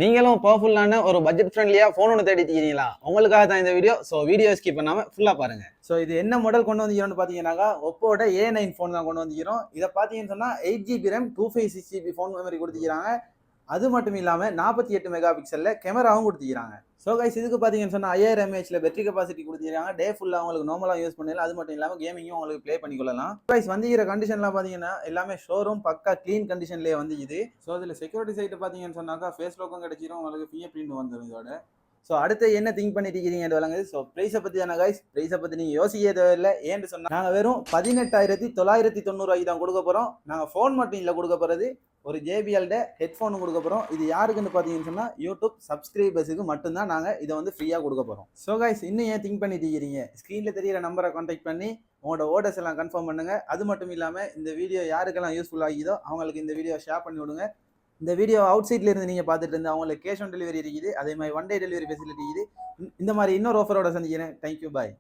நீங்களும் பவர்ஃபுல்லான ஒரு பட்ஜெட் ஃப்ரெண்ட்லியா ஃபோன் ஒன்று தேடிட்டு இருக்கீங்களா? உங்களுக்காக தான் இந்த வீடியோ. ஸோ வீடியோ ஸ்கிப் பண்ணாம ஃபுல்லா பாருங்க. ஸோ இது என்ன மாடல் கொண்டு வந்திருக்கோம்னு பார்த்தீங்கன்னாக்கா ஒப்போட A9 ஃபோன் தான் கொண்டு வந்திருக்கிறோம். இதை பார்த்தீங்கன்னு சொன்னா 8GB RAM 256GB phone memory கொடுத்துக்கிறாங்க. அது மட்டும் இல்லாம 48 மெகா பிக்சல்ல கேமராவும் கொடுத்துக்கிறாங்க. ஸோ கைஸ் இதுக்கு பார்த்தீங்கன்னு சொன்னா 5000 mAhல பேட்டரி கெபாசிட்டி கொடுத்துருக்காங்க. டே ஃபுல்லா உங்களுக்கு நார்மலா யூஸ் பண்ணலாம். அது மட்டும் இல்லாம கேமிங்கும் உங்களுக்கு ப்ளே பண்ணிக்கொள்ளலாம். கைஸ் வந்திருக்கிற கண்டிஷன்லாம் பார்த்தீங்கன்னா எல்லாமே ஷோரூம் பக்கா க்ளீன் கண்டிஷன்லேயே வந்து இது. ஸோ இதில் செக்யூரிட்டி சைட்டு பார்த்தீங்கன்னு சொன்னாக்கா ஃபேஸ் லாக்கும் கிடைச்சிரும், உங்களுக்கு ஃபிங்கர் பிரிண்ட் வந்துடும் இதோட. ஸோ அடுத்து என்ன திங்க் பண்ணிட்டு இருக்கீங்க வழங்குது. ஸோ ப்ரைஸை பற்றி தானே கைஸ், ப்ரைஸை பற்றி நீங்கள் யோசிக்க தேவையில்லை. ஏன்னு சொன்னால் நாங்கள் வெறும் 18,990 தான் கொடுக்க போகிறோம். நாங்கள் ஃபோன் மட்டும் இல்லை கொடுக்க போகிறது, ஒரு JBLட ஹெட்ஃபோனும் கொடுக்க போகிறோம். இது யாருக்குன்னு பார்த்தீங்கன்னு சொன்னால் யூடியூப் சப்ஸ்கிரைபர்ஸுக்கு மட்டும்தான் நாங்கள் இதை வந்து ஃப்ரீயாக கொடுக்க போகிறோம். ஸோ கைஸ் இன்னும் ஏன் திங்க் பண்ணிட்டு இருக்கீங்க, ஸ்க்ரீனில் தெரியிற நம்பரை கான்டாக்ட் பண்ணி உங்களோட ஆர்டர்ஸ் எல்லாம் கன்ஃபார்ம் பண்ணுங்கள். அது மட்டும் இல்லாமல் இந்த வீடியோ யாருக்கெல்லாம் யூஸ்ஃபுல் ஆகிதோ அவங்களுக்கு இந்த வீடியோ ஷேர் பண்ணி விடுங்க. இந்த வீடியோ அவுட் சைட்ல இருந்து நீங்கள் பார்த்துட்டு இருந்தால் அவங்களுக்கு கேஷ் ஆன் டெலிவரி இருக்குது, அதே மாதிரி 1 டே டெலிவரி ஃபெசிலிட்டி இருக்குது. இந்த மாதிரி இன்னொரு ஆஃபரோட சந்திக்கிறேன். தேங்க்யூ, பாய்.